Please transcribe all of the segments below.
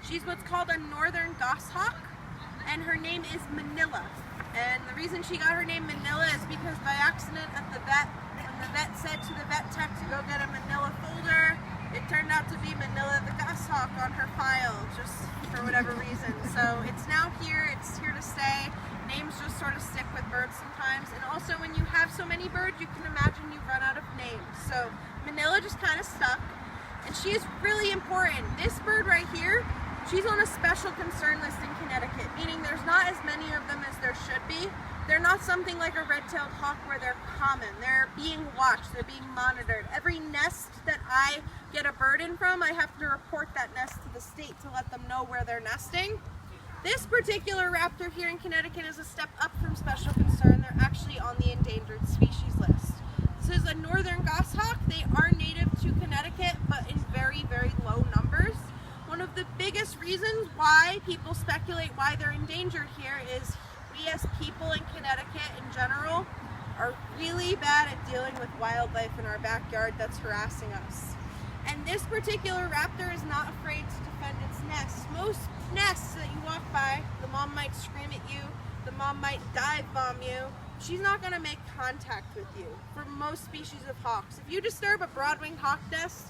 She's what's called a northern goshawk, and her name is Manila. And the reason she got her name Manila is because by accident at the vet, when the vet said to the vet tech to go get a Manila folder, it turned out to be Manila the goshawk on her file, just for whatever reason. So it's now here, it's here to stay. Names just sort of stick with birds sometimes. And also when you have so many birds, you can imagine you run out of names. So Manila just kind of stuck. And she is really important. This bird right here, she's on a special concern list in Connecticut, meaning there's not as many of them as there should be. They're not something like a red-tailed hawk where they're common. They're being watched, they're being monitored. Every nest that I get a bird in from, I have to report that nest to the state to let them know where they're nesting. This particular raptor here in Connecticut is a step up from special concern. They're actually on the endangered species list. This is a northern goshawk. They are native to Connecticut, but in very, very low numbers. One of the biggest reasons why people speculate why they're endangered here is we as people in Connecticut in general are really bad at dealing with wildlife in our backyard that's harassing us. And this particular raptor is not afraid to defend its nest. Most nests that you walk by, the mom might scream at you, the mom might dive bomb you. She's not going to make contact with you for most species of hawks. If you disturb a broad-winged hawk nest,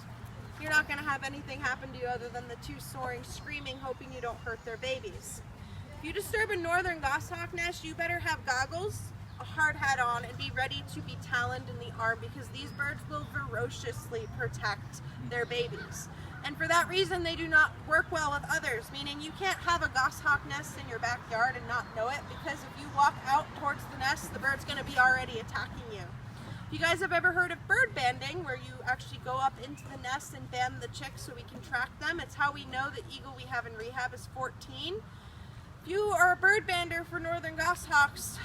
you're not going to have anything happen to you other than the two soaring, screaming, hoping you don't hurt their babies. If you disturb a northern goshawk nest, you better have goggles, a hard hat on, and be ready to be taloned in the arm because these birds will ferociously protect their babies. And for that reason, they do not work well with others, meaning you can't have a goshawk nest in your backyard and not know it, because if you walk out towards the nest, the bird's going to be already attacking you. If you guys have ever heard of bird banding, where you actually go up into the nest and band the chicks so we can track them, it's how we know the eagle we have in rehab is 14. If you are a bird bander for northern goshawks,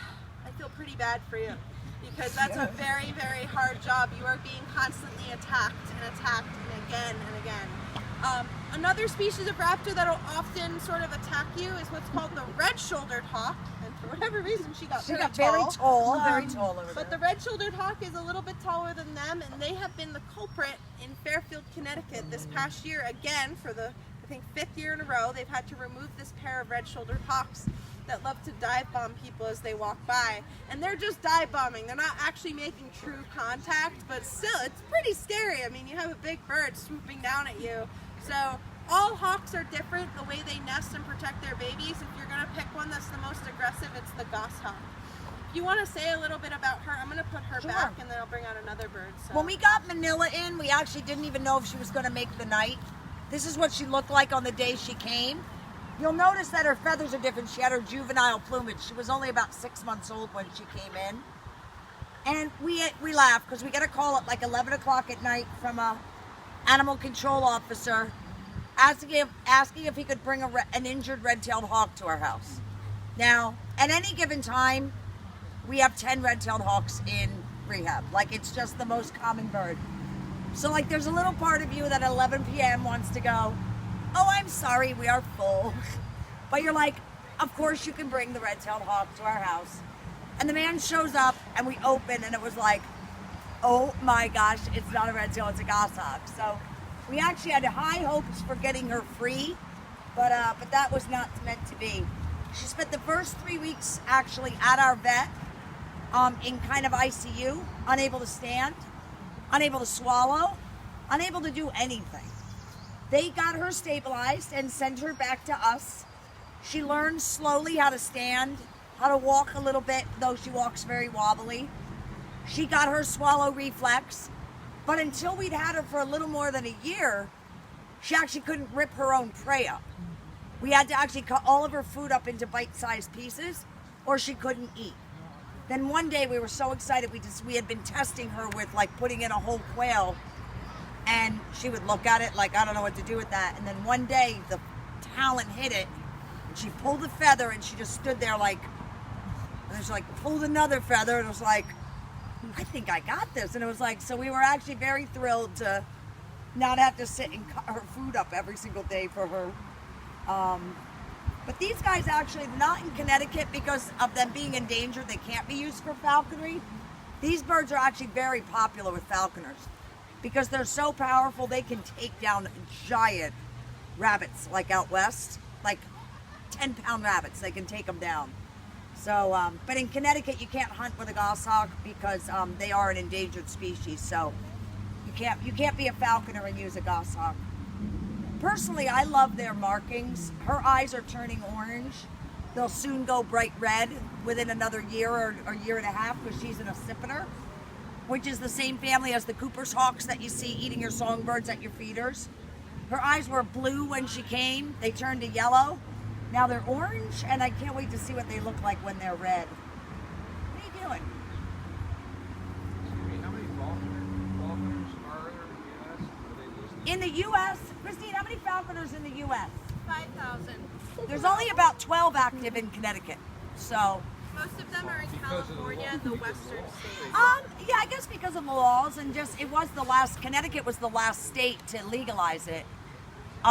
I feel pretty bad for you, because that's a very, very hard job. You are being constantly attacked and attacked and again. Another species of raptor that will often sort of attack you is what's called the red-shouldered hawk. And for whatever reason, she got very tall. Very tall over there. But the red-shouldered hawk is a little bit taller than them, and they have been the culprit in Fairfield, Connecticut this past year. Again, for the, I think, 5th year in a row, they've had to remove this pair of red-shouldered hawks that love to dive bomb people as they walk by. And they're just dive bombing. They're not actually making true contact, but still, it's pretty scary. I mean, you have a big bird swooping down at you. So all hawks are different, the way they nest and protect their babies. If you're going to pick one that's the most aggressive, it's the goshawk. If you want to say a little bit about her, I'm going to put her back and then I'll bring out another bird. So. When we got Manila in, we actually didn't even know if she was going to make the night. This is what she looked like on the day she came. You'll notice that her feathers are different. She had her juvenile plumage. She was only about 6 months old when she came in. And we laughed because we got a call at like 11 o'clock at night from a animal control officer asking if he could bring an injured red-tailed hawk to our house. Now, at any given time, we have 10 red-tailed hawks in rehab. Like, it's just the most common bird. So, like, there's a little part of you that at 11 p.m. wants to go, oh, I'm sorry, we are full. But you're like, of course you can bring the red-tailed hawk to our house. And the man shows up, and we open, and it was like, oh my gosh, it's not a red-tail, it's a goshawk. So we actually had high hopes for getting her free, but that was not meant to be. She spent the first 3 weeks actually at our vet in kind of ICU, unable to stand, unable to swallow, unable to do anything. They got her stabilized and sent her back to us. She learned slowly how to stand, how to walk a little bit, though she walks very wobbly. She got her swallow reflex, but until we'd had her for a little more than a year, she actually couldn't rip her own prey up. We had to actually cut all of her food up into bite-sized pieces, or she couldn't eat. Then one day we were so excited, we had been testing her with like putting in a whole quail, and she would look at it like, I don't know what to do with that. And then one day the talon hit it, and she pulled the feather, and she just stood there like, and she like pulled another feather, and it was like, I think I got this. And it was like, so we were actually very thrilled to not have to sit and cut her food up every single day for her. But these guys actually, not in Connecticut because of them being endangered, they can't be used for falconry. These birds are actually very popular with falconers because they're so powerful, they can take down giant rabbits like out west, like 10-pound rabbits. They can take them down. So, but in Connecticut, you can't hunt with a goshawk because they are an endangered species. So you can't be a falconer and use a goshawk. Personally, I love their markings. Her eyes are turning orange. They'll soon go bright red within another year or a year and a half because she's an accipiter, which is the same family as the Cooper's hawks that you see eating your songbirds at your feeders. Her eyes were blue when she came. They turned to yellow. Now they're orange, and I can't wait to see what they look like when they're red. What are you doing? Excuse me, how many falconers are there in the U.S.? In the U.S., Christine, how many falconers in the U.S.? 5,000. There's only about 12 active in Connecticut. So, Most of them are in California and the western states. yeah, I guess because of the laws and just, it was the last, Connecticut was the last state to legalize it.